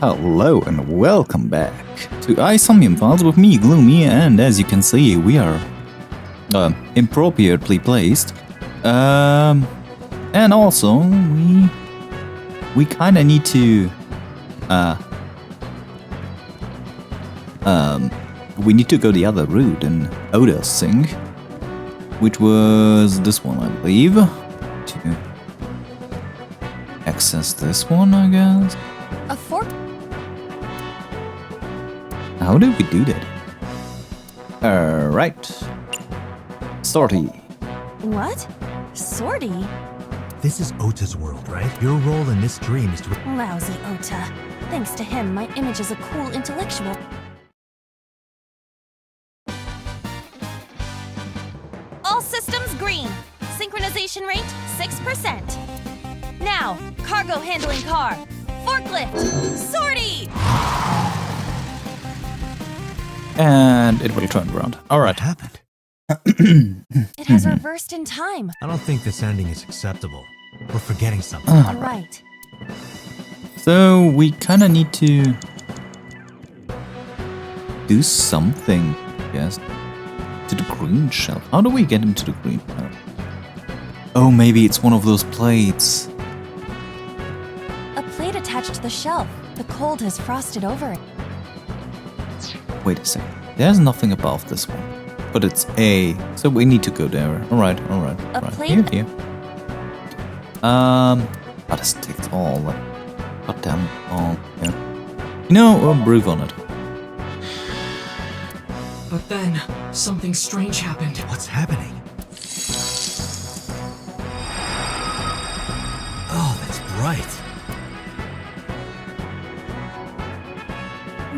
Hello and welcome back to Somnium Files with me, Gloomy, and as you can see, we are appropriately placed. And also we kind of need to we need to go the other route in Oda's thing, which was this one, I believe, to access this one, I guess. A fork. How did we do that? Alright. Sortie. What? Sortie? This is Ota's world, right? Your role in this dream is to... Lousy Ota. Thanks to him, my image is a cool intellectual. All systems green. Synchronization rate, 6%. Now, cargo handling car. Forklift. Sortie! And it will turn around. Alright. What happened? It has reversed in time. I don't think this ending is acceptable. We're forgetting something. Right. So we kind of need to do something, I guess, to the green shelf. How do we get into the green shelf? Oh, maybe it's one of those plates. A plate attached to the shelf. The cold has frosted over it. Wait a second. There's nothing above this one, but it's A, so we need to go there. Alright. A plate? Here. But it sticks all like goddamn all here. You know, breathe on it. But then, something strange happened. What's happening? Oh, that's bright.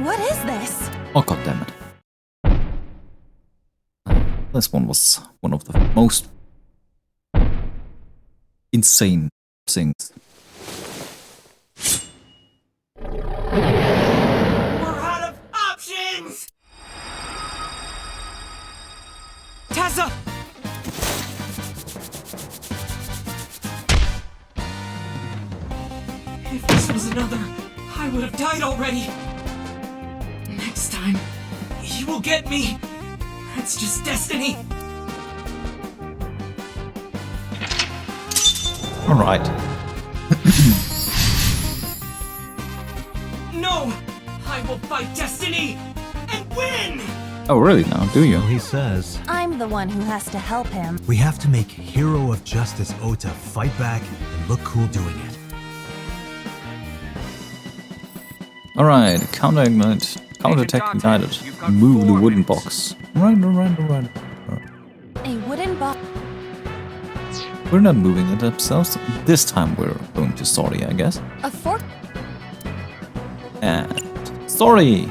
What is this? Oh goddammit. This one was one of the most insane things. We're out of options! Tessa! If this was another, I would have died already. Next time, he will get me. That's just destiny. Alright. No! I will fight destiny and win! Oh really now, do you? Well, he says... I'm the one who has to help him. We have to make Hero of Justice Ota fight back and look cool doing it. Alright, counter-ignite. Counter-attack ignited. Move the wooden box. Alright. A wooden box. We're not moving it ourselves. This time we're going to Sortie, I guess. A fork. And Sortie!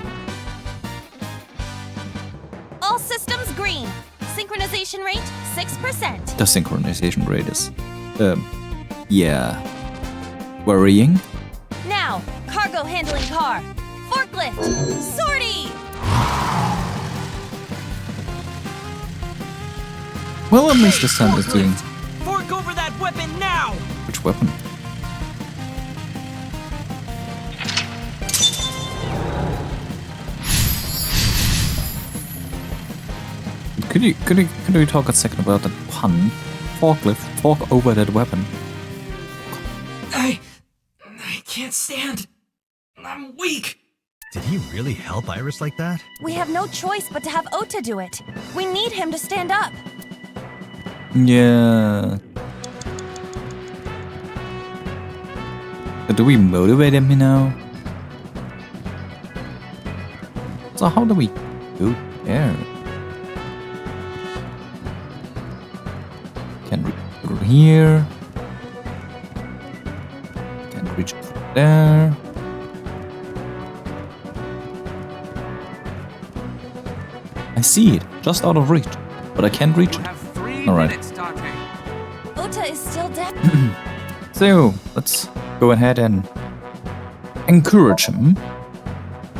All systems green. Synchronization rate, 6%. The synchronization rate is, yeah, worrying. Now, cargo handling car. Forklift. Sortie! Well, at least this time it's doing... Fork over that weapon now! Which weapon? Could we talk a second about that pun? Forklift, fork over that weapon. I can't stand. I'm weak. Did he really help Iris like that? We have no choice but to have Ota do it. We need him to stand up. Yeah. But do we motivate him now? So how do we go there? Can reach through here. Can reach through there. I see it, just out of reach, but I can't reach it. Alright. Ota is still dead. So, let's go ahead and encourage him.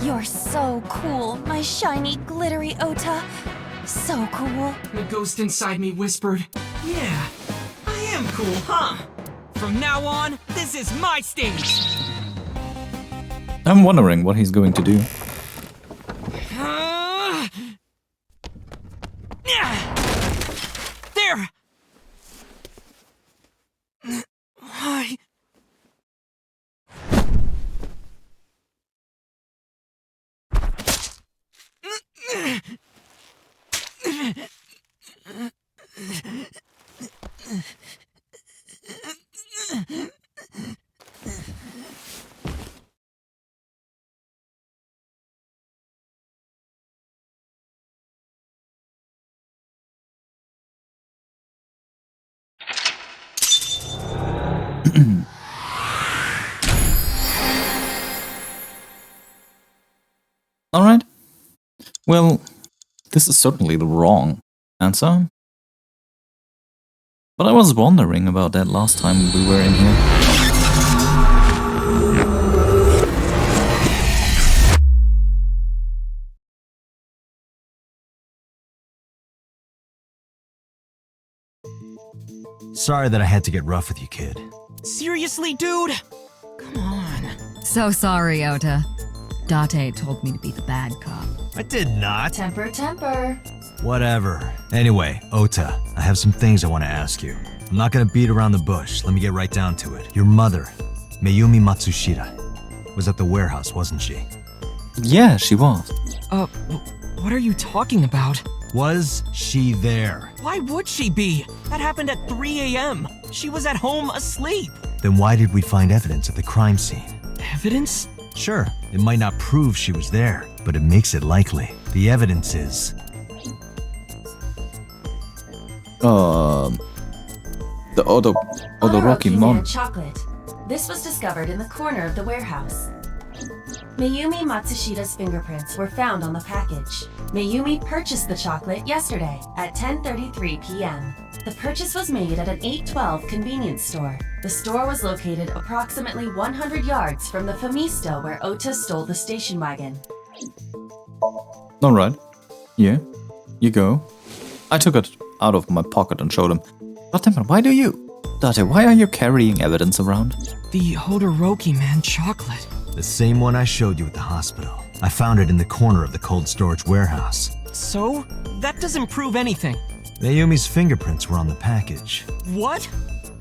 You're so cool, my shiny, glittery Ota. So cool. The ghost inside me whispered, "Yeah, I am cool, huh? From now on, this is my stage." I'm wondering what he's going to do. There! Why? Alright. Well, this is certainly the wrong answer. But I was wondering about that last time we were in here. Sorry that I had to get rough with you, kid. Seriously, dude? Come on. So sorry, Ota. Date told me to be the bad cop. I did not. Temper, temper. Whatever. Anyway, Ota, I have some things I want to ask you. I'm not gonna beat around the bush. Let me get right down to it. Your mother, Mayumi Matsushita, was at the warehouse, wasn't she? Yeah, she was. What are you talking about? Was she there? Why would she be? That happened at 3 a.m. She was at home asleep. Then why did we find evidence at the crime scene? Evidence? Sure, it might not prove she was there, but it makes it likely. The evidence is... The Rocky Unravel Mom. chocolate. This was discovered in the corner of the warehouse. Mayumi Matsushita's fingerprints were found on the package. Mayumi purchased the chocolate yesterday at 10:33 p.m. The purchase was made at an 812 convenience store. The store was located approximately 100 yards from the Famisto where Ota stole the station wagon. Alright. Yeah. You go. I took it out of my pocket and showed him. Goddammit, why do you? Date, why are you carrying evidence around? The Hodoroki man chocolate. the same one I showed you at the hospital. I found it in the corner of the cold storage warehouse. So? That doesn't prove anything. Mayumi's fingerprints were on the package. What?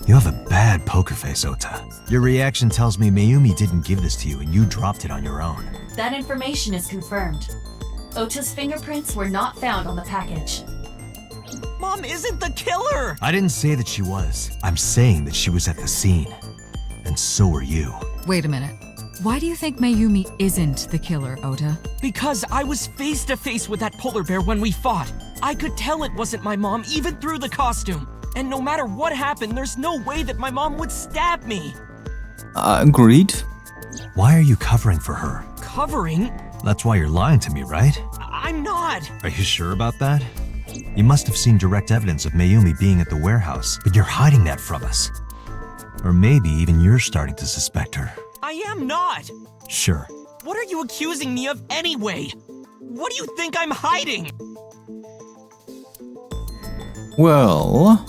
You have a bad poker face, Ota. Your reaction tells me Mayumi didn't give this to you and you dropped it on your own. That information is confirmed. Ota's fingerprints were not found on the package. Mom isn't the killer! I didn't say that she was. I'm saying that she was at the scene. And so were you. Wait a minute. Why do you think Mayumi isn't the killer, Ota? Because I was face to face with that polar bear when we fought. I could tell it wasn't my mom even through the costume. And no matter what happened, there's no way that my mom would stab me. Agreed. Why are you covering for her? Covering? That's why you're lying to me, right? I'm not. Are you sure about that? You must have seen direct evidence of Mayumi being at the warehouse, but you're hiding that from us. Or maybe even you're starting to suspect her. I am not. Sure. What are you accusing me of anyway? What do you think I'm hiding? Well,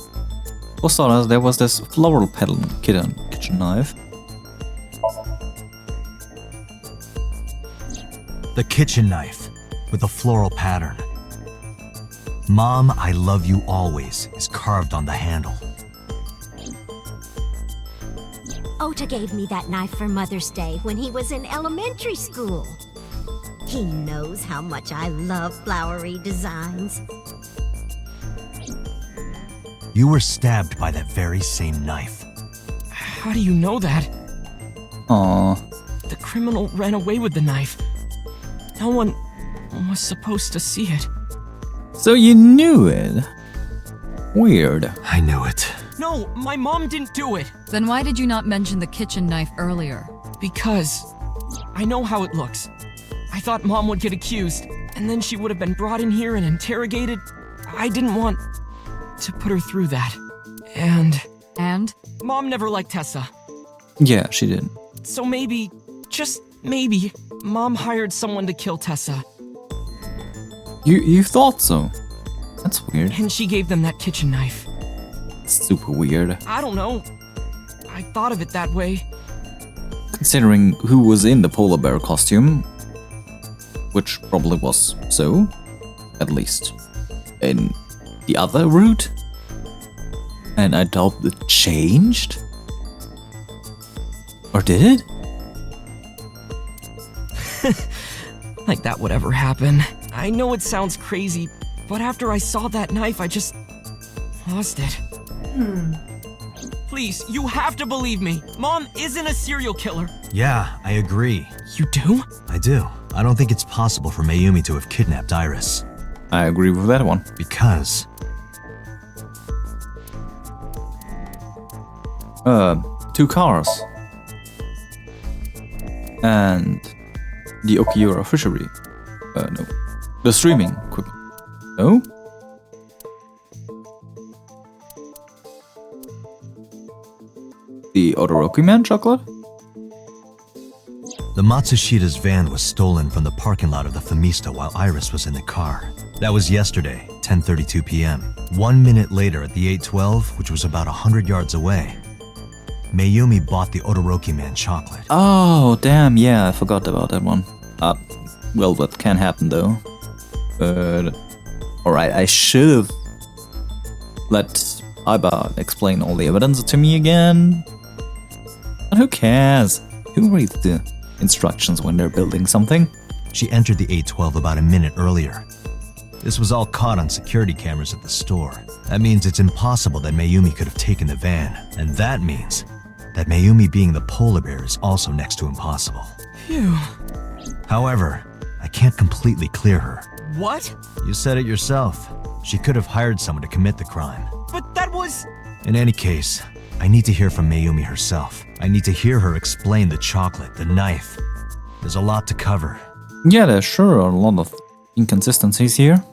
for starters, there was this floral petal kitchen knife. The kitchen knife with a floral pattern. Mom, I love you always is carved on the handle. Ota gave me that knife for Mother's Day when he was in elementary school. He knows how much I love flowery designs. You were stabbed by that very same knife. How do you know that? Aww. The criminal ran away with the knife. No one was supposed to see it. So you knew it? Weird. I knew it. No, my mom didn't do it. Then why did you not mention the kitchen knife earlier? Because I know how it looks. I thought mom would get accused, and then she would have been brought in here and interrogated. I didn't want to put her through that. And Mom never liked Tessa. Yeah, she did. So maybe, just maybe, Mom hired someone to kill Tessa. You thought so? That's weird. And she gave them that kitchen knife. Super weird. I don't know. I thought of it that way. considering who was in the polar bear costume, which probably was so, at least in the other route, and I doubt it changed, or did it? Like that would ever happen. I know it sounds crazy, but after I saw that knife, I just lost it. Please, you have to believe me. Mom isn't a serial killer. Yeah, I agree. You do? I do. I don't think it's possible for Mayumi to have kidnapped Iris. I agree with that one. Because 2 cars. And the Okiura fishery. No. The streaming equipment. No? The Odoroki Man chocolate? the Matsushida's van was stolen from the parking lot of the Famista while Iris was in the car. That was yesterday, 10:32 p.m. 1 minute later at the 812, which was about 100 yards away, Mayumi bought the Odoroki Man chocolate. Oh, damn, yeah, I forgot about that one. Well, that can happen though. But, alright, I should have let AIba explain all the evidence to me again. But who cares? Who reads the instructions when they're building something? She entered the 812 about a minute earlier. This was all caught on security cameras at the store. That means it's impossible that Mayumi could have taken the van. And that means that Mayumi being the polar bear is also next to impossible. Phew. However, I can't completely clear her. What? You said it yourself. She could have hired someone to commit the crime. But that was... In any case, I need to hear from Mayumi herself. I need to hear her explain the chocolate, the knife. There's a lot to cover. Yeah, there's sure a lot of inconsistencies here.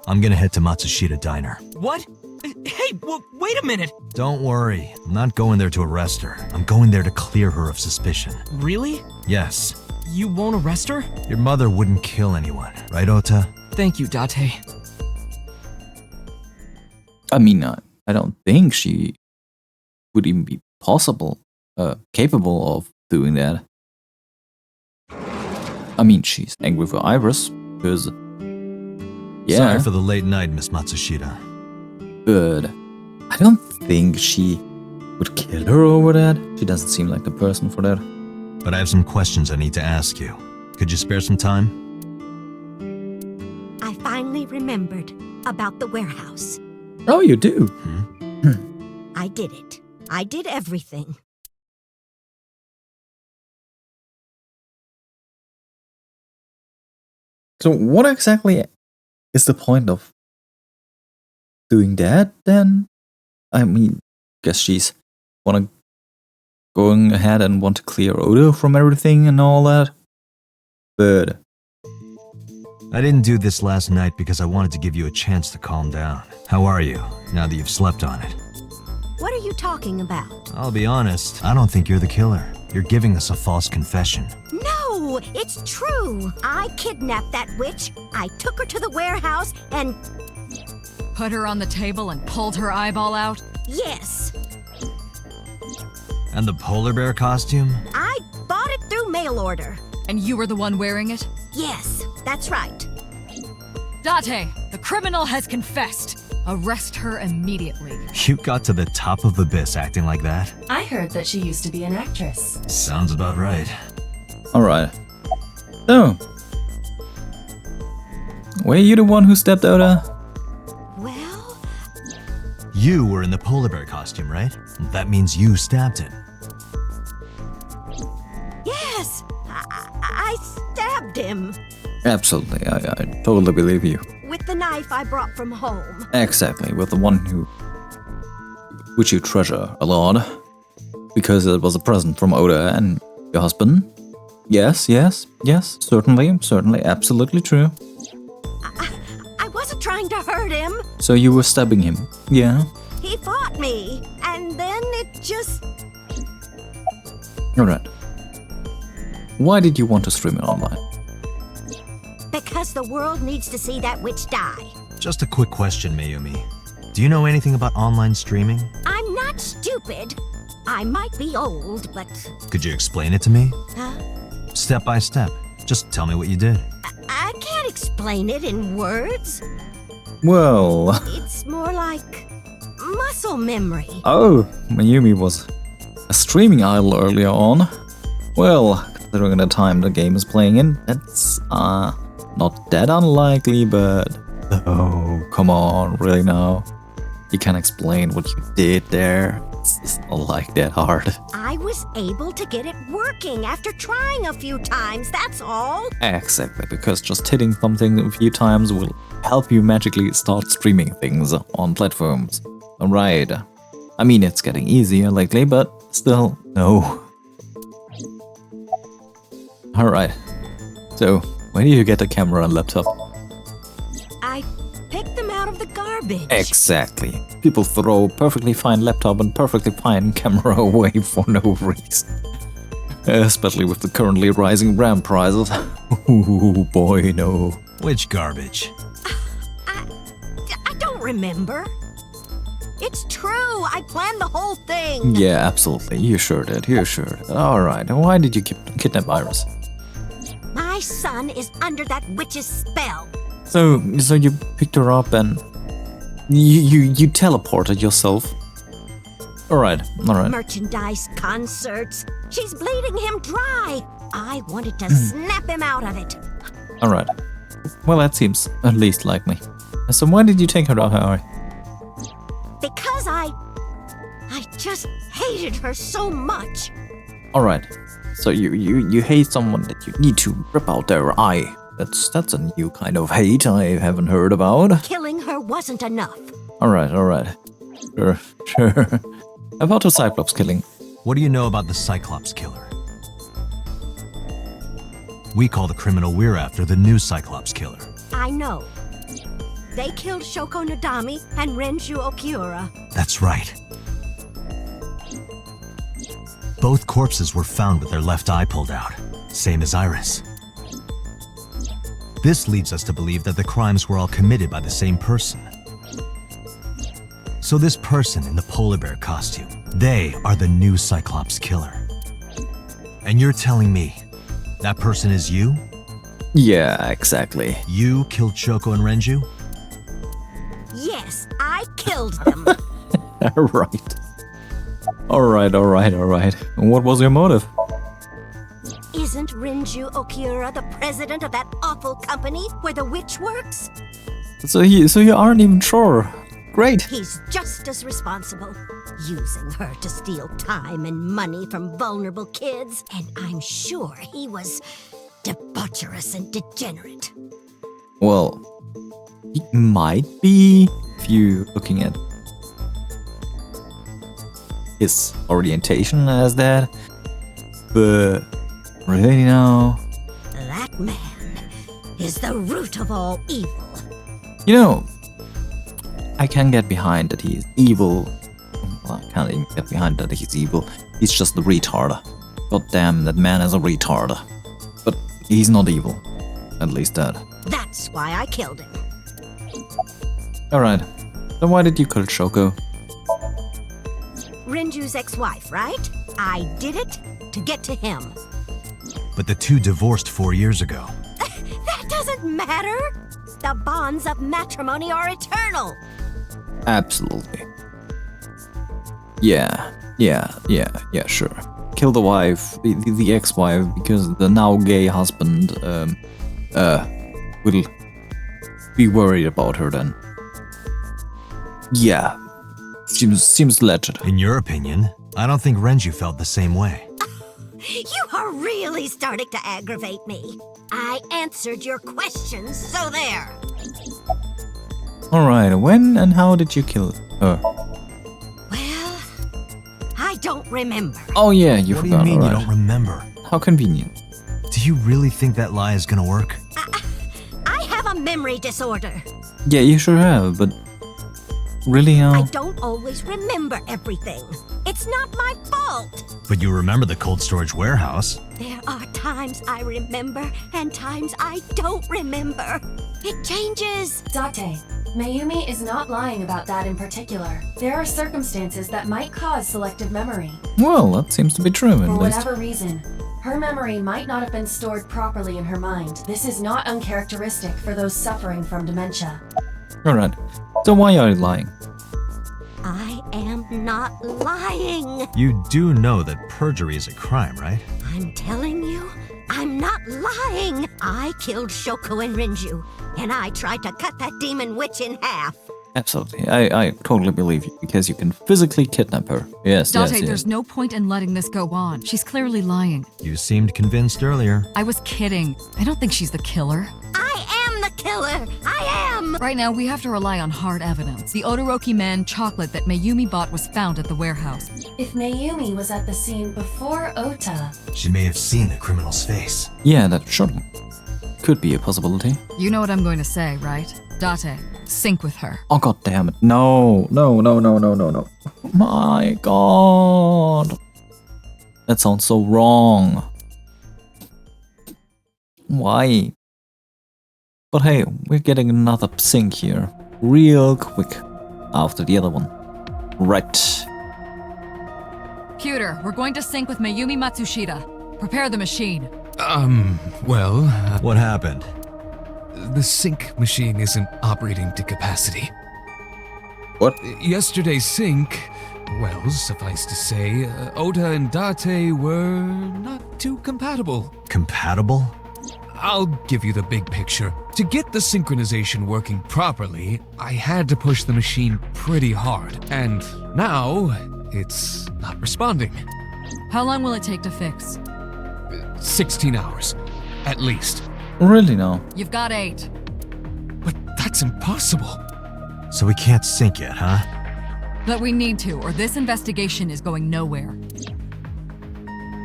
I'm gonna head to Matsushita Diner. What? Hey, wait a minute. Don't worry, I'm not going there to arrest her. I'm going there to clear her of suspicion. Really? Yes. You won't arrest her? Your mother wouldn't kill anyone, right, Ota? Thank you, Date. I mean, I don't think she would even be capable of doing that. I mean, she's angry for Iris, because... Yeah, Sorry for the late night, Miss Matsushita. but I don't think she would kill her over that. She doesn't seem like the person for that. But I have some questions I need to ask you. Could you spare some time? I finally remembered about the warehouse. Oh, you do? I did it. I did everything. So what exactly is the point of doing that then? I mean, guess she's going ahead and want to clear Oda from everything and all that. But I didn't do this last night because I wanted to give you a chance to calm down. How are you, now that you've slept on it? What are you talking about? I'll be honest, I don't think you're the killer. You're giving us a false confession. No, it's true. I kidnapped that witch. I took her to the warehouse and... Put her on the table and pulled her eyeball out? Yes, And the polar bear costume? I bought it through mail order. And you were the one wearing it? Yes, that's right. Date, the criminal has confessed. Arrest her immediately. You got to the top of the abyss acting like that? I heard that she used to be an actress. Sounds about right. alright. So, were you the one who stepped Oda? Well, You were in the polar bear costume, right? That means you stabbed him. yes, I stabbed him Absolutely, I totally believe you. with the knife I brought from home. Exactly, with the one which you treasure a lot. Because it was a present from Oda and your husband. Yes, certainly, absolutely true. I wasn't trying to hurt him. So you were stabbing him, yeah? He fought me, and then it just... Alright. Why did you want to stream it online? Because the world needs to see that witch die. Just a quick question, Mayumi. Do you know anything about online streaming? I'm not stupid. I might be old, but Could you explain it to me? uh, Step by step. Just tell me what you did. I can't explain it in words. Well, It's more like muscle memory. oh, Mayumi was a streaming idol earlier on. Well, considering the time the game is playing in, that's not that unlikely, but oh, come on, really now? You can't explain what you did there. It's not like that hard. I was able to get it working after trying a few times, that's all. Exactly, because just hitting something a few times will help you magically start streaming things on platforms. Alright. I mean, it's getting easier lately, but still, no. Alright. So, where do you get the camera and laptop? I picked them out of the garbage. Exactly. People throw perfectly fine laptop and perfectly fine camera away for no reason. Especially with the currently rising RAM prices. Ooh, boy, no. Which garbage? I don't remember. It's true, I planned the whole thing. Yeah, absolutely. You sure did. You sure did. Alright, and why did you kidnap Iris? My son is under that witch's spell. So you picked her up and you teleported yourself. Alright. Merchandise, concerts. She's bleeding him dry. I wanted to snap him out of it. Alright. Well, that seems at least like me. So why did you take her out, Harry? Because I just hated her so much. Alright. So you hate someone that you need to rip out their eye. That's a new kind of hate I haven't heard about. Killing her wasn't enough. Alright. Sure. About the Cyclops killing. What do you know about the Cyclops killer? We call the criminal we're after the new Cyclops killer. I know. They killed Shoko Nadami and Renju Okiura. That's right. Both corpses were found with their left eye pulled out, same as Iris. This leads us to believe that the crimes were all committed by the same person. So this person in the polar bear costume, they are the new Cyclops killer. And you're telling me that person is you? Yeah, exactly. You killed Shoko and Renju? Yes, I killed them. Alright. And what was your motive? Isn't Renju Okiura the president of that awful company where the witch works? So you aren't even sure. Great. He's just as responsible, using her to steal time and money from vulnerable kids. And I'm sure he was debaucherous and degenerate. Well, he might be if you're looking at his orientation as that. But really now, That man is the root of all evil. you know, I can get behind that he's evil. Well, I can't even get behind that he's evil. He's just a retard. God damn, that man is a retard. But he's not evil. At least that. That's why I killed him. Alright. Then why did you kill Shoko? Renju's ex-wife, right? I did it to get to him. But the two divorced 4 years ago. That doesn't matter. The bonds of matrimony are eternal. Absolutely. Yeah, sure. Kill the wife, the ex-wife, because the now gay husband, will be worried about her then. Yeah, seems legit. In your opinion, I don't think Renju felt the same way. You are really starting to aggravate me. I answered your questions, so there. Alright, when and how did you kill her? Well, I don't remember. Oh yeah, you What do you forgot, mean you alright. don't remember? How convenient. Do you really think that lie is gonna work? I have a memory disorder. Yeah, you sure have, but really I now? don't always remember everything. It's not my fault. But you remember the cold storage warehouse. There are times I remember and times I don't remember. It changes. Date, Mayumi is not lying about that in particular. There are circumstances that might cause selective memory. Well, that seems to be true, For at least. whatever reason, her memory might not have been stored properly in her mind. This is not uncharacteristic for those suffering from dementia. Alright, so why are you lying? I am not lying. You do know that perjury is a crime, right? I'm telling you, I'm not lying. I killed Shoko and Rinju, and I tried to cut that demon witch in half. Absolutely, I totally believe you, because you can physically kidnap her. Yes, Date, yes. there's no point in letting this go on. She's clearly lying. You seemed convinced earlier. I was kidding. I don't think she's the killer. I am the killer. I am. Right now, we have to rely on hard evidence. The Odoroki Man chocolate that Mayumi bought was found at the warehouse. If Mayumi was at the scene before Ota, She may have seen the criminal's face. Yeah, that surely could be a possibility. You know what I'm going to say, right? Date, sync with her. Oh god damn it. No. My god. That sounds so wrong. Why? But hey, we're getting another sync here. Real quick. After the other one. Right. Pewter, we're going to sync with Mayumi Matsushita. Prepare the machine. Well, What happened? the sync machine isn't operating to capacity. What? Yesterday's sync, well, suffice to say, Ota and Date were not too compatible. Compatible? I'll give you the big picture. To get the synchronization working properly, I had to push the machine pretty hard, and now it's not responding. How long will it take to fix? 16 hours, at least. Really now? You've got 8. But that's impossible. So we can't sync yet, huh? But we need to, or this investigation is going nowhere.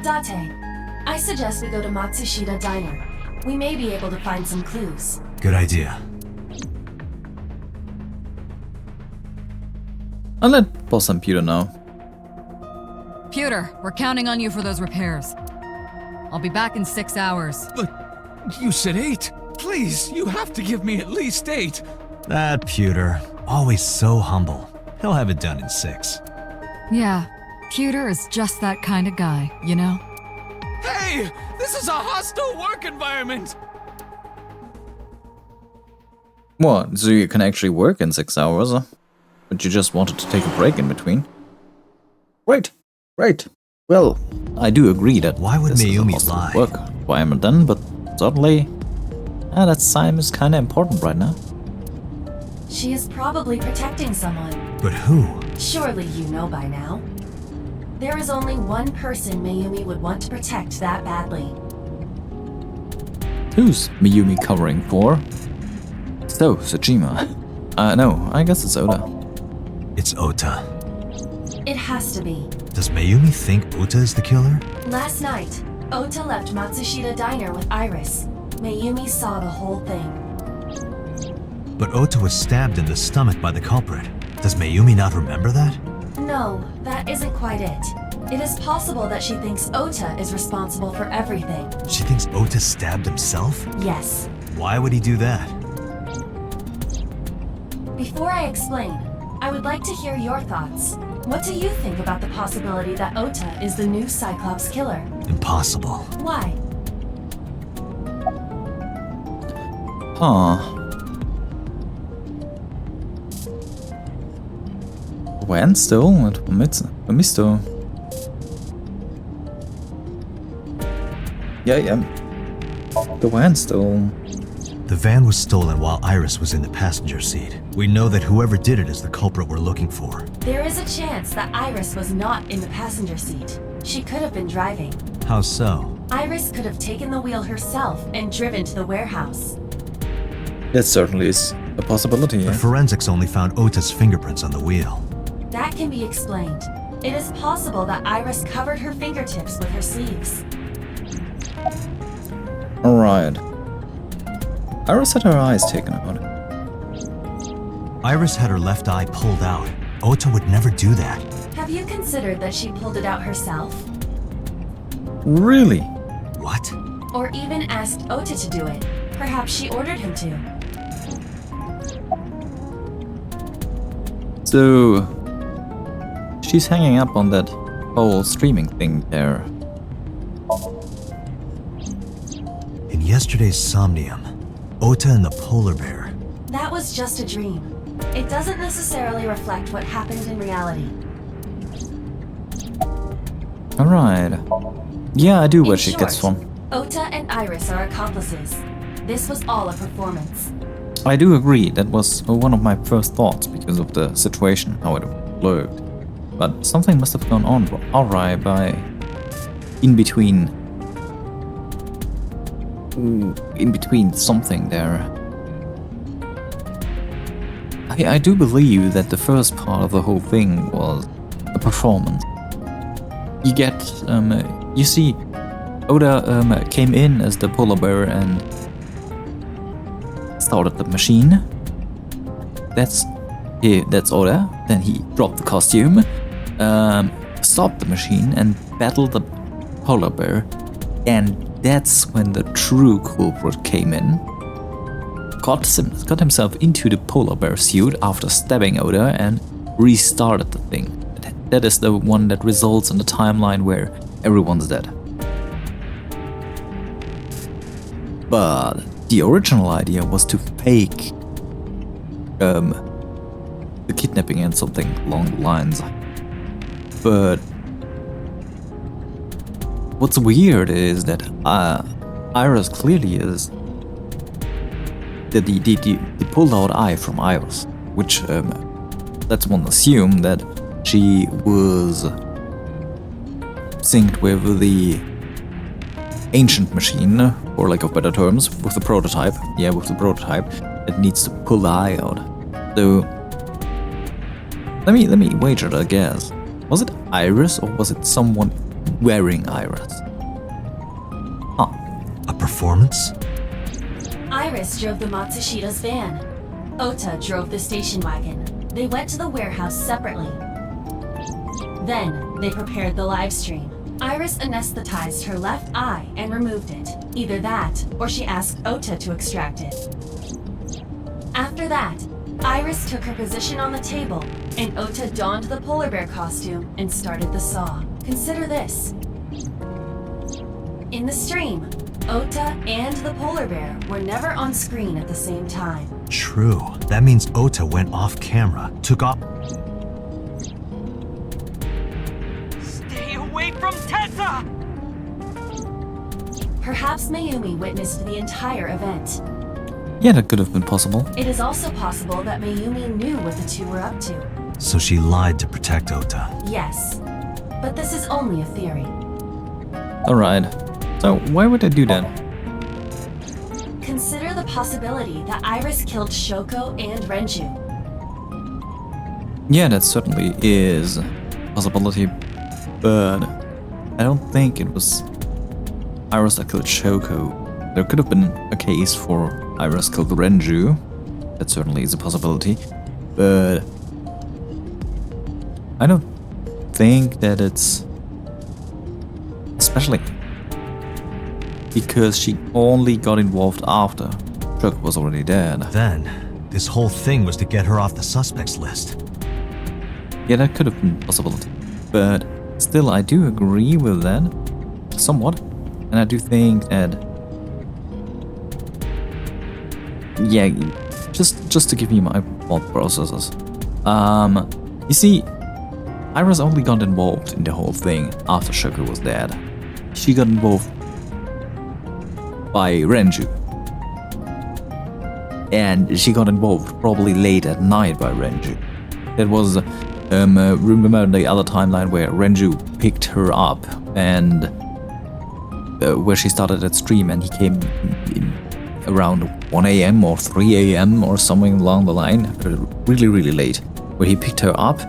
Date, I suggest we go to Matsushita Diner. We may be able to find some clues. Good idea. I'll let Boss and Peter know. Pewter, we're counting on you for those repairs. I'll be back in 6 hours. But you said 8. Please, you have to give me at least 8. That Pewter, always so humble. He'll have it done in 6. Yeah, Pewter is just that kind of guy, you know? Hey, this is a hostile work environment. What? So you can actually work in 6 hours? But you just wanted to take a break in between? Right. Well, I do agree that Why would this is a Mayumi hostile lie? work environment then, but certainly that time is kinda important right now. She is probably protecting someone. But who? Surely you know by now. There is only one person Mayumi would want to protect that badly. Who's Mayumi covering for? So, Tsushima. No, I guess it's Oda. It's Ota. It has to be. Does Mayumi think Ota is the killer? Last night, Ota left Matsushita Diner with Iris. Mayumi saw the whole thing. But Ota was stabbed in the stomach by the culprit. Does Mayumi not remember that? No, that isn't quite it. It is possible that she thinks Ota is responsible for everything. She thinks Ota stabbed himself? Yes. Why would he do that? Before I explain, I would like to hear your thoughts. What do you think about the possibility that Ota is the new Cyclops killer? Impossible. Why? Huh. When still? At Misto. Yeah. The van still. The van was stolen while Iris was in the passenger seat. We know that whoever did it is the culprit we're looking for. There is a chance that Iris was not in the passenger seat. She could have been driving. How so? Iris could have taken the wheel herself and driven to the warehouse. That certainly is a possibility, The yeah. forensics only found Ota's fingerprints on the wheel. That can be explained. It is possible that Iris covered her fingertips with her sleeves. Alright. Iris had her eyes taken out. Iris had her left eye pulled out. Ota would never do that. Have you considered that she pulled it out herself? Really? What? Or even asked Ota to do it? Perhaps she ordered him to. So she's hanging up on that whole streaming thing there. In yesterday's Somnium, Ota and the polar bear. That was just a dream. It doesn't necessarily reflect what happened in reality. Alright. Yeah, I do where she In gets short, from. Ota and Iris are accomplices. This was all a performance. I do agree, that was one of my first thoughts because of the situation, how it looked. But something must have gone on alright by in between something there. I do believe that the first part of the whole thing was a performance. You get, you see, Oda came in as the polar bear and started the machine. That's Oda. Then he dropped the costume, stopped the machine, and battled the polar bear. And that's when the true culprit came in. Got himself into the polar bear suit after stabbing Oda and restarted the thing. That is the one that results in the timeline where everyone's dead. But the original idea was to fake the kidnapping and something along the lines. But what's weird is that Iris clearly is the pulled out eye from Iris, which let's one assume that she was synced with the ancient machine, for lack of better terms, with the prototype. Yeah, with the prototype that needs to pull the eye out. So let me wager a guess. Was it Iris or was it someone wearing Iris? Huh. A performance? Iris drove the Matsushida's van. Ota drove the station wagon. They went to the warehouse separately. Then, they prepared the live stream. Iris anesthetized her left eye and removed it. Either that, or she asked Ota to extract it. After that, Iris took her position on the table, and Ota donned the polar bear costume and started the saw. Consider this. In the stream, Ota and the polar bear were never on screen at the same time. True. That means Ota went off camera, took off. Stay away from Tessa! Perhaps Mayumi witnessed the entire event. Yeah, that could have been possible. It is also possible that Mayumi knew what the two were up to. So she lied to protect Ota. Yes, but this is only a theory. Alright. So why would they do that? Consider the possibility that Iris killed Shoko and Renju. Yeah, that certainly is a possibility, but I don't think it was Iris that killed Shoko. There could have been a case for Iris killed Renju. That certainly is a possibility, but I don't think that it's especially because she only got involved after Shoko was already dead. Then, this whole thing was to get her off the suspects list. Yeah, that could have been a possibility. But still, I do agree with that, somewhat. And I do think that, yeah, just to give you my thought processes. You see, Iris only got involved in the whole thing after Shoko was dead. She got involved by Renju. And she got involved probably late at night by Renju. That was, remember the other timeline where Renju picked her up and where she started that stream and he came in around 1 a.m. or 3 a.m. or something along the line, really, really late, where he picked her up.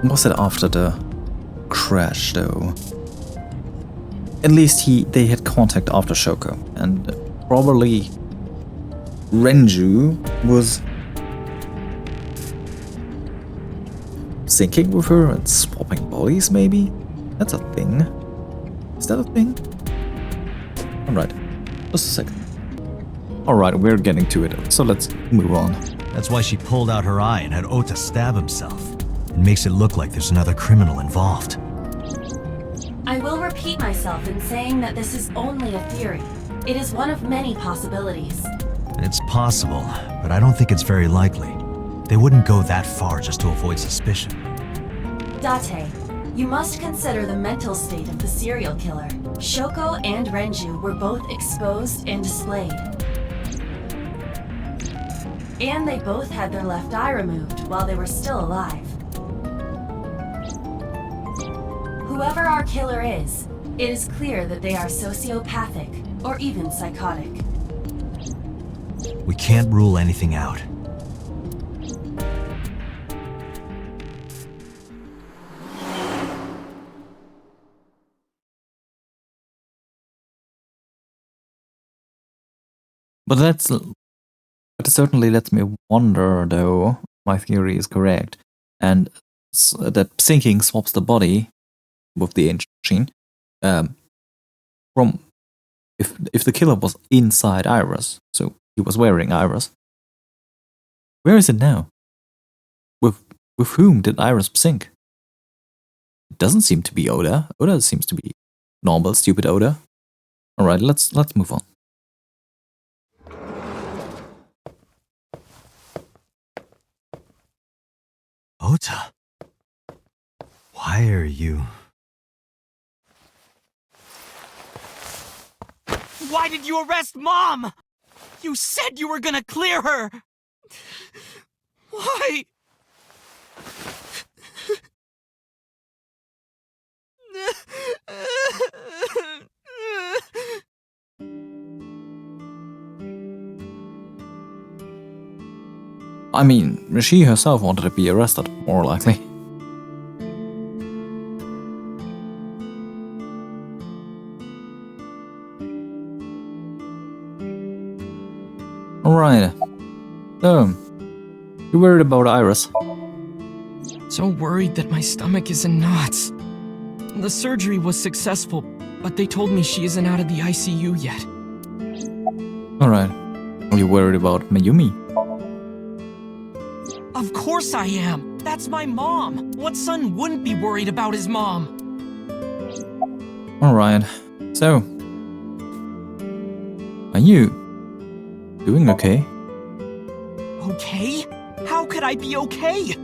Was it after the crash though? At least they had contact after Shoko, and probably Renju was syncing with her and swapping bodies, maybe? That's a thing. Is that a thing? Alright, just a second. Alright, we're getting to it, so let's move on. That's why she pulled out her eye and had Ota stab himself. It makes it look like there's another criminal involved. I will repeat myself in saying that this is only a theory. It is one of many possibilities. It's possible, but I don't think it's very likely. They wouldn't go that far just to avoid suspicion. Date, you must consider the mental state of the serial killer. Shoko and Renju were both exposed and displayed. And they both had their left eye removed while they were still alive. Whoever our killer is, it is clear that they are sociopathic or even psychotic. We can't rule anything out. But it certainly lets me wonder, though, my theory is correct, and that sinking swaps the body with the ancient machine. From if the killer was inside Iris, so he was wearing Iris, where is it now? With whom did Iris sink? It doesn't seem to be Oda. Oda seems to be normal, stupid Oda. All right, let's move on. Ota, why are you... Why did you arrest Mom? You said you were gonna clear her! Why? I mean, she herself wanted to be arrested, more likely. Alright. So, you worried about Iris? So worried that my stomach is in knots. The surgery was successful, but they told me she isn't out of the ICU yet. Alright. Are you worried about Mayumi? Of course I am! That's my mom! What son wouldn't be worried about his mom? Alright. So, are you doing okay? Okay? How could I be okay?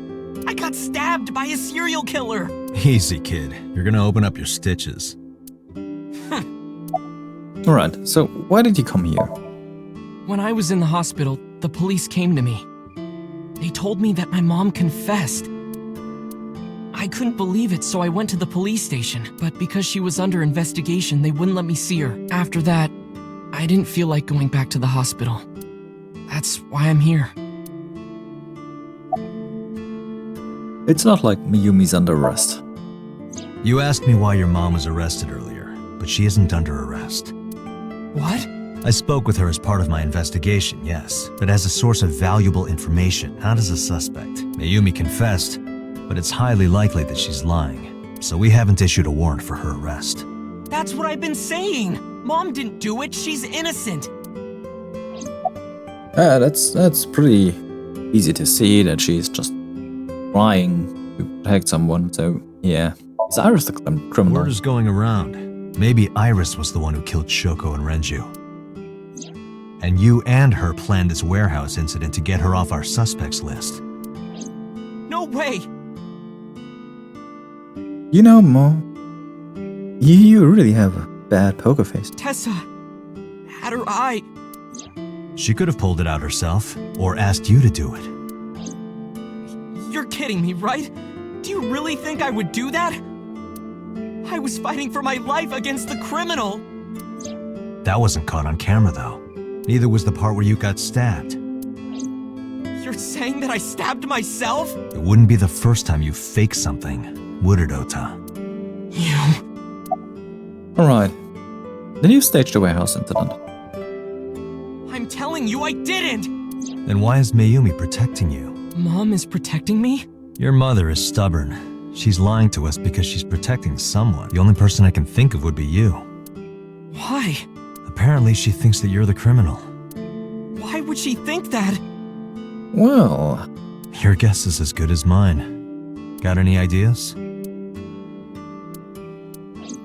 I got stabbed by a serial killer! Easy, kid. You're gonna open up your stitches. Alright, so why did you come here? When I was in the hospital, the police came to me. They told me that my mom confessed. I couldn't believe it, so I went to the police station, but because she was under investigation, they wouldn't let me see her. After that, I didn't feel like going back to the hospital. That's why I'm here. It's not like Mayumi's under arrest. You asked me why your mom was arrested earlier, but she isn't under arrest. What? I spoke with her as part of my investigation, yes, but as a source of valuable information, not as a suspect. Mayumi confessed, but it's highly likely that she's lying, so we haven't issued a warrant for her arrest. That's what I've been saying! Mom didn't do it, she's innocent! That's pretty easy to see that she's just trying to protect someone, so yeah. Is Iris the criminal? Word is going around. Maybe Iris was the one who killed Shoko and Renju. And you and her planned this warehouse incident to get her off our suspects list. No way! You know, Mo, you really have a bad poker face. Tessa had her eye. She could have pulled it out herself, or asked you to do it. You're kidding me, right? Do you really think I would do that? I was fighting for my life against the criminal! That wasn't caught on camera, though. Neither was the part where you got stabbed. You're saying that I stabbed myself? It wouldn't be the first time you faked something, would it, Ota? You... Alright. Then you staged a warehouse incident. I'm telling you I didn't! Then why is Mayumi protecting you? Mom is protecting me? Your mother is stubborn. She's lying to us because she's protecting someone. The only person I can think of would be you. Why? Apparently she thinks that you're the criminal. Why would she think that? Well, Your guess is as good as mine. Got any ideas?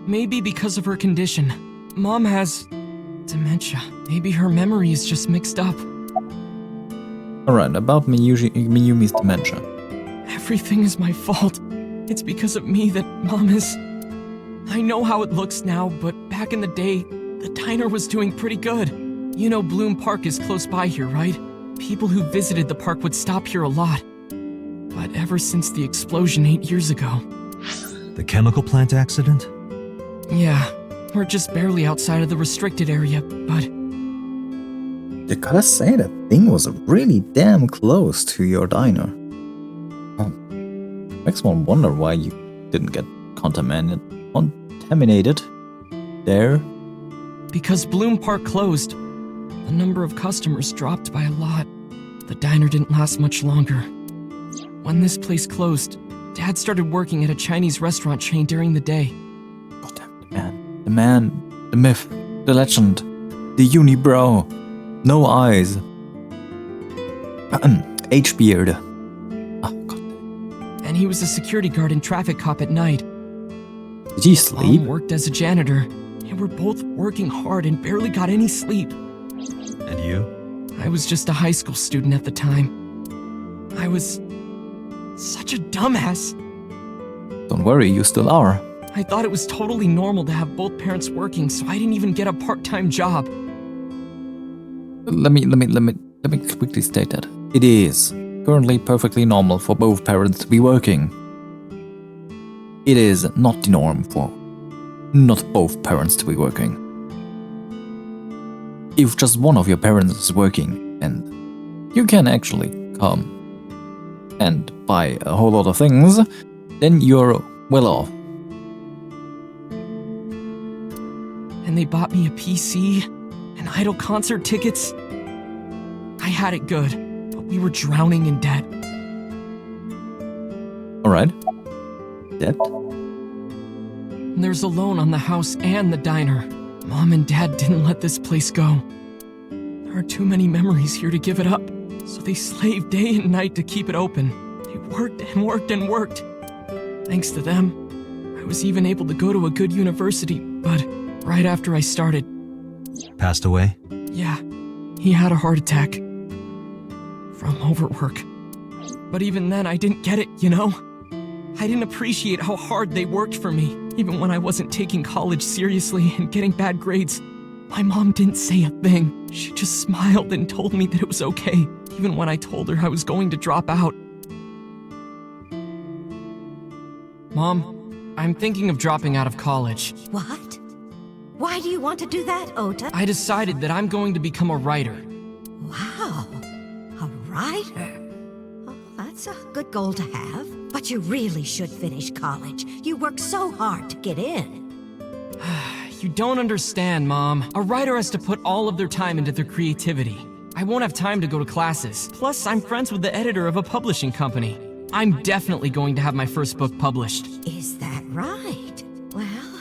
Maybe because of her condition. Mom has dementia. Maybe her memory is just mixed up. alright, about Miyumi's dementia. Everything is my fault. It's because of me that Mom is... I know how it looks now, but back in the day, the diner was doing pretty good. You know Bloom Park is close by here, right? People who visited the park would stop here a lot. But ever since the explosion 8 years ago... The chemical plant accident? Yeah, we're just barely outside of the restricted area, but... You gotta say, that thing was really damn close to your diner. Makes one wonder why you didn't get contaminated there. Because Bloom Park closed, the number of customers dropped by a lot. The diner didn't last much longer. When this place closed, Dad started working at a Chinese restaurant chain during the day. God damn it, the man, the myth, the legend, the unibrow, no eyes, H-beard. Oh, God. And he was a security guard and traffic cop at night. Did he sleep? Mom worked as a janitor, and we're both working hard and barely got any sleep. And you? I was just a high school student at the time. I was such a dumbass. Don't worry, you still are. I thought it was totally normal to have both parents working, so I didn't even get a part-time job. Let me quickly state that. It is currently perfectly normal for both parents to be working. It is not the norm for not both parents to be working. If just one of your parents is working, and you can actually come and buy a whole lot of things, then you're well off. And they bought me a PC and Idol concert tickets. I had it good, but we were drowning in debt. Alright. Debt? And there's a loan on the house and the diner. Mom and Dad didn't let this place go. There are too many memories here to give it up, so they slaved day and night to keep it open. They worked and worked and worked. Thanks to them, I was even able to go to a good university, but right after I started... Passed away? Yeah, he had a heart attack. From overwork. But even then, I didn't get it, you know? I didn't appreciate how hard they worked for me, even when I wasn't taking college seriously and getting bad grades. My mom didn't say a thing. She just smiled and told me that it was okay, even when I told her I was going to drop out. Mom, I'm thinking of dropping out of college. What? Why do you want to do that, Ota? I decided that I'm going to become a writer. Wow, a writer. Oh, that's a good goal to have. But you really should finish college. You worked so hard to get in. You don't understand, Mom. A writer has to put all of their time into their creativity. I won't have time to go to classes. Plus, I'm friends with the editor of a publishing company. I'm definitely going to have my first book published. Is that right? Well,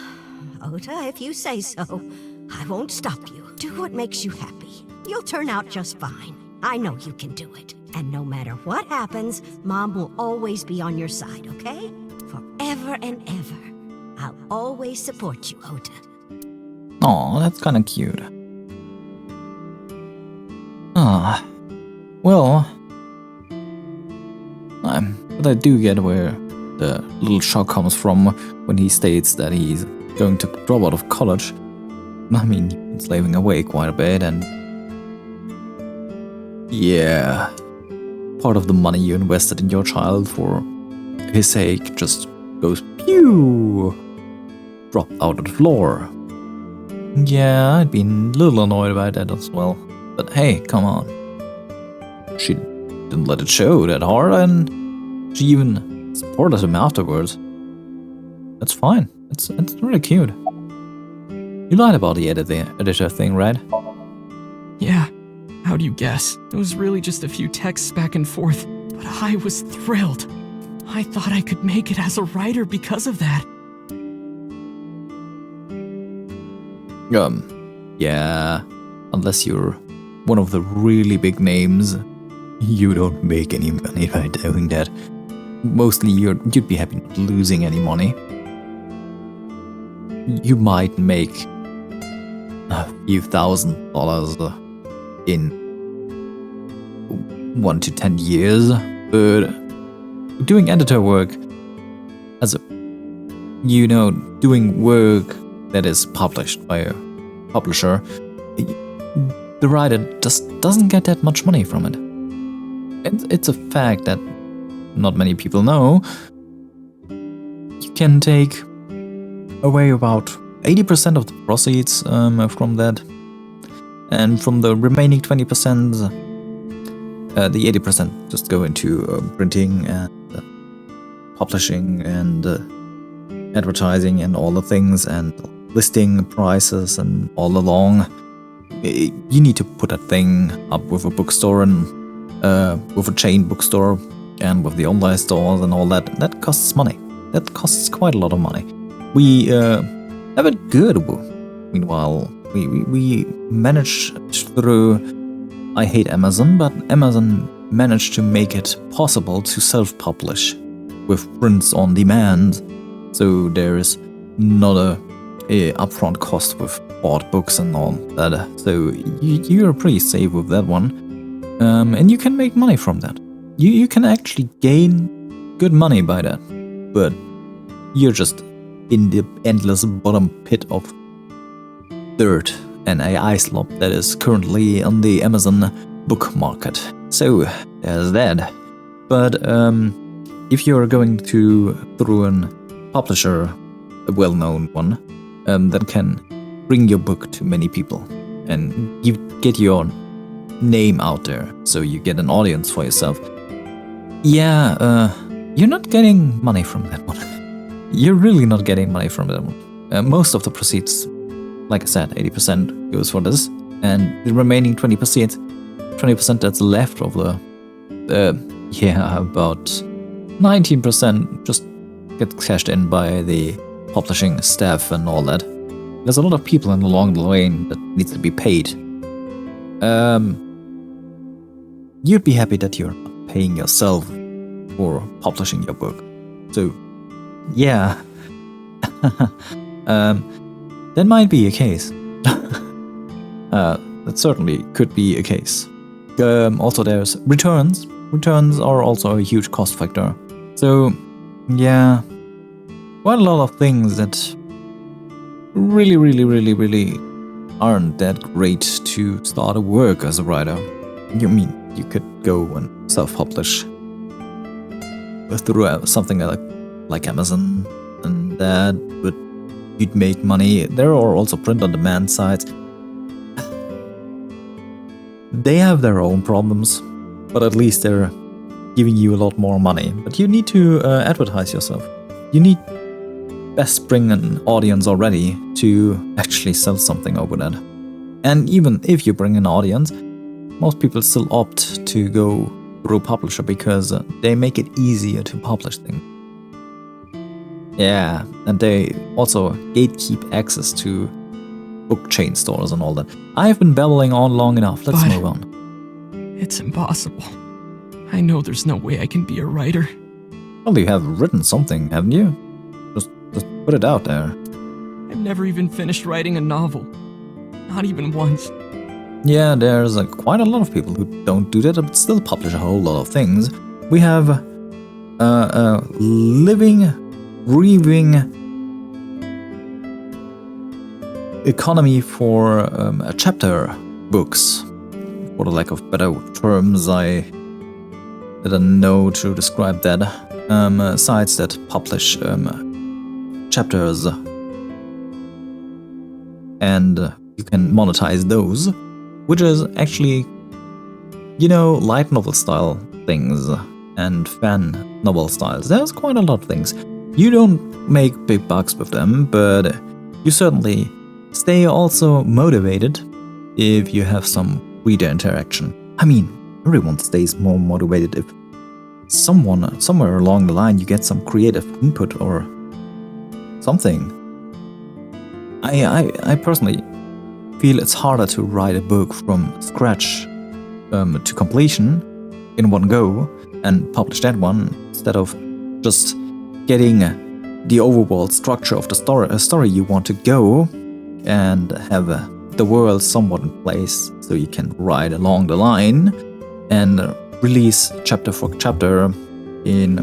Ota, if you say so, I won't stop you. Do what makes you happy. You'll turn out just fine. I know you can do it. And no matter what happens, Mom will always be on your side, okay? Forever and ever. I'll always support you, Ota. Aw, that's kinda cute. Ah, well... But I do get where the little shock comes from when he states that he's going to drop out of college. I mean, he's been slaving away quite a bit and... Yeah... Part of the money you invested in your child for his sake just goes pew! Drop out of the floor. Yeah, I'd been a little annoyed about that as well. But hey, come on. She didn't let it show that hard and she even supported him afterwards. That's fine. It's really cute. You lied about the editor thing, right? Yeah. How do you guess? It was really just a few texts back and forth, but I was thrilled. I thought I could make it as a writer because of that. Yeah, unless you're one of the really big names. you don't make any money by doing that. Mostly you'd be happy not losing any money. You might make a few $1,000s in 1 to 10 years, but doing editor work as a, doing work that is published by a publisher, the writer just doesn't get that much money from it. It's a fact that not many people know. You can take away about 80% of the proceeds from that, and from the remaining 20%, the 80% just go into printing and publishing and advertising and all the things and listing prices and all along. You need to put that thing up with a bookstore and with a chain bookstore and with the online stores and all that. That costs money. That costs quite a lot of money. We have it good. Meanwhile, we managed through. I hate Amazon, but Amazon managed to make it possible to self-publish with prints on demand. So there is not a upfront cost with bought books and all that. So you're pretty safe with that one, and you can make money from that. You can actually gain good money by that, but you're just in the endless bottom pit of dirt and AI slop that is currently on the Amazon book market. So there's that. But if you're going through a publisher, a well-known one, that can bring your book to many people and get your name out there, so you get an audience for yourself. Yeah, you're not getting money from that one. You're really not getting money from that one. Most of the proceeds, like I said, 80% goes for this, and the remaining 20% that's left of the, about 19% just gets cashed in by the publishing staff and all that. There's a lot of people along the lane that needs to be paid. You'd be happy that you're not paying yourself for publishing your book. So, yeah. That might be a case. That certainly could be a case. Also, there's returns. Returns are also a huge cost factor. So, yeah, quite a lot of things that really aren't that great to start a work as a writer. You could go and self-publish through something like Amazon and that, but you'd make money. There are also print-on-demand sites. They have their own problems, but at least they're giving you a lot more money. But you need to advertise yourself. You need best bring an audience already to actually sell something over that. And even if you bring an audience, most people still opt to go through a publisher because they make it easier to publish things. Yeah, and they also gatekeep access to book chain stores and all that. I've been babbling on long enough. Let's move on. It's impossible. I know there's no way I can be a writer. Well, you have written something, haven't you? Just put it out there. I've never even finished writing a novel. Not even once. Yeah, there's quite a lot of people who don't do that, but still publish a whole lot of things. We have a living, breathing economy for chapter books. For the lack of better terms, I don't know to describe that. Sites that publish chapters, and you can monetize those, which is actually, light novel style things and fan novel styles. There's quite a lot of things. You don't make big bucks with them, but you certainly stay also motivated if you have some reader interaction. I mean, everyone stays more motivated if somewhere along the line you get some creative input or something. I personally feel it's harder to write a book from scratch to completion in one go and publish that one instead of just getting the overall structure of the story you want to go and have the world somewhat in place so you can ride along the line and release chapter for chapter in,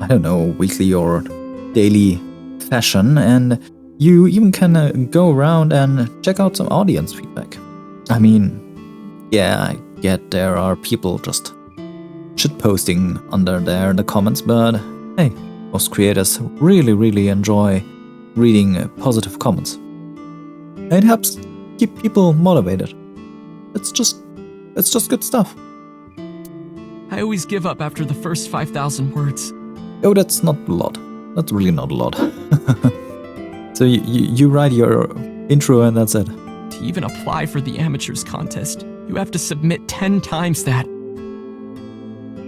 I don't know, weekly or daily fashion, and you even can go around and check out some audience feedback. I mean, yeah, I get there are people just shitposting under there in the comments, but hey, most creators really enjoy reading positive comments. It helps keep people motivated. It's just good stuff. I always give up after the first 5,000 words. Oh, that's not a lot. That's really not a lot. So you write your intro and that's it. To even apply for the amateurs contest, you have to submit 10 times that.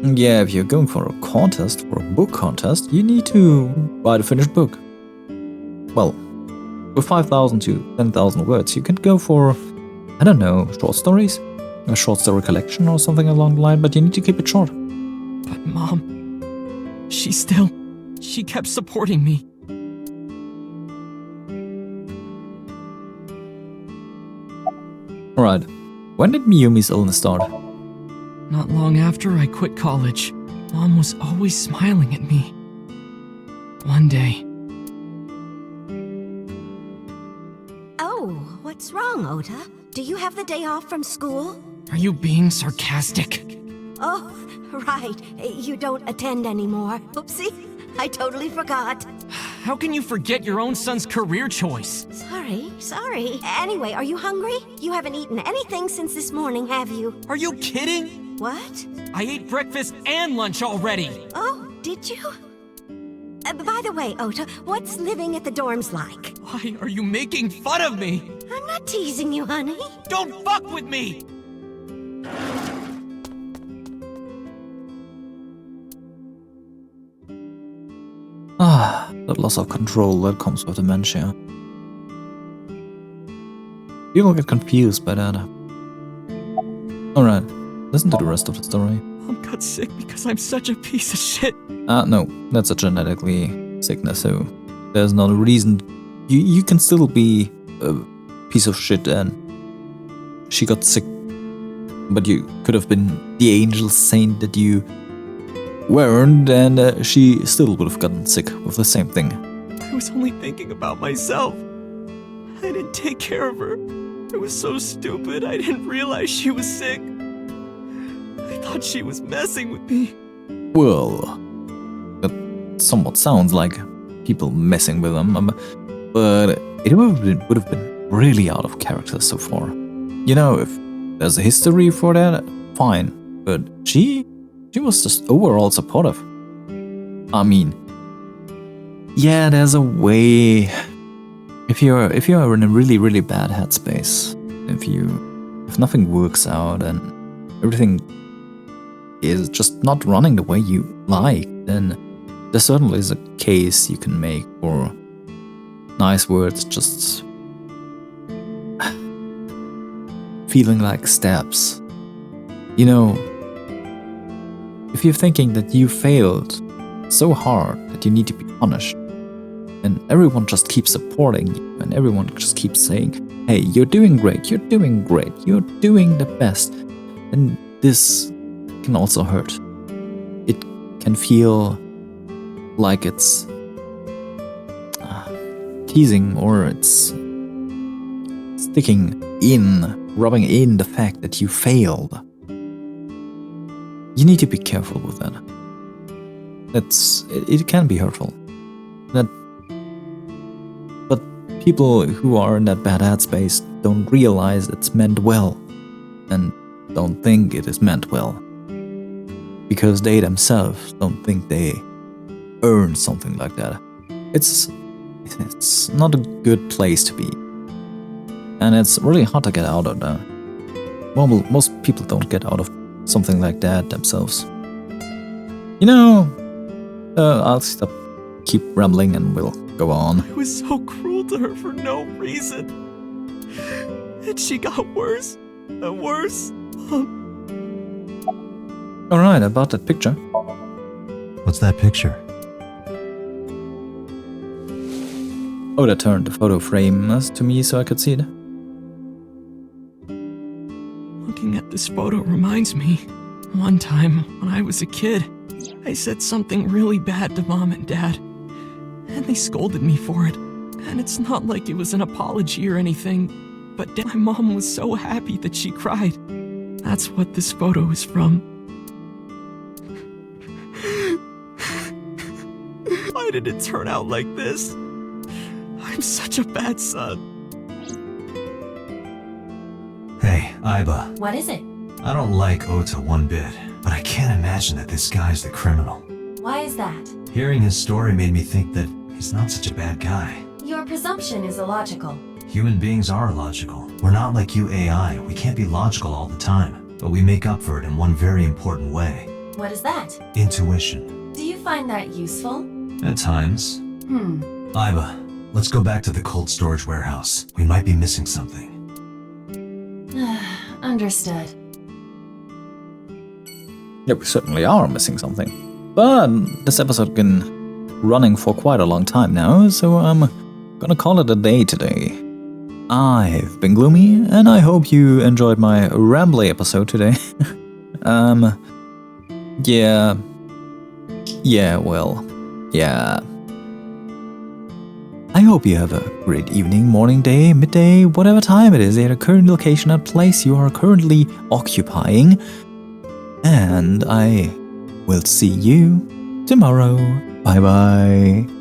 Yeah, if you're going for a contest, for a book contest, you need to write a finished book. Well, with 5,000 to 10,000 words, you can go for, I don't know, short stories? A short story collection or something along the line, but you need to keep it short. But Mom, she kept supporting me. Alright, when did Miyumi's illness start? Not long after I quit college, Mom was always smiling at me. One day, Oh, what's wrong, Ota? Do you have the day off from school? are you being sarcastic? Oh, right. You don't attend anymore. Oopsie, I totally forgot. How can you forget your own son's career choice? Sorry. Anyway, are you hungry? You haven't eaten anything since this morning, have you? Are you kidding? What? I ate breakfast and lunch already. Oh, did you? By the way, Ota, what's living at the dorms like? Why are you making fun of me? I'm not teasing you, honey. Don't fuck with me! That loss of control that comes with dementia. People get confused by that. Alright, listen to the rest of the story. Mom got sick because I'm such a piece of shit. No, that's a genetically sickness, so there's not a reason. You can still be a piece of shit and she got sick, but you could have been the angel saint that you weren't, and she still would have gotten sick with the same thing. I was only thinking about myself. I didn't take care of her. I was so stupid, I didn't realize she was sick. I thought she was messing with me. Well, that somewhat sounds like people messing with them, but it would have been really out of character so far. You know, if there's a history for that, fine, but she was just overall supportive. I mean, yeah, there's a way. If you're in a really bad headspace, if nothing works out and everything is just not running the way you like, then there certainly is a case you can make for nice words just feeling like stabs. You know, if you're thinking that you failed so hard that you need to be punished, and everyone just keeps supporting you, and everyone just keeps saying, hey, you're doing great, you're doing the best, and this can also hurt. It can feel like it's teasing, or it's sticking in, rubbing in the fact that you failed. You need to be careful with that. It can be hurtful. But people who are in that bad headspace don't realize it's meant well, and don't think it is meant well, because they themselves don't think they earn something like that. It's not a good place to be, and it's really hard to get out of that. Well, most people don't get out of something like that themselves. You know, I'll stop, keep rambling, and we'll go on. I was so cruel to her for no reason. And she got worse and worse. Alright, about that picture. What's that picture? Oda turned the photo frame to me so I could see it. Looking at this photo reminds me, one time when I was a kid, I said something really bad to Mom and Dad, and they scolded me for it. And it's not like it was an apology or anything, but my mom was so happy that she cried. That's what this photo is from. Why did it turn out like this? I'm such a bad son. Hey, Aiba. What is it? I don't like Ota one bit, but I can't imagine that this guy's the criminal. Why is that? Hearing his story made me think that he's not such a bad guy. Your presumption is illogical. Human beings are illogical. We're not like you AI. We can't be logical all the time, but we make up for it in one very important way. What is that? Intuition. Do you find that useful? At times. Aiba, let's go back to the cold storage warehouse. We might be missing something. Understood. Yeah, we certainly are missing something. But this episode has been running for quite a long time now, so I'm gonna call it a day today. I've been Gloomy, and I hope you enjoyed my rambly episode today. Yeah. I hope you have a great evening, morning, day, midday, whatever time it is at a current location or place you are currently occupying. And I will see you tomorrow. Bye bye.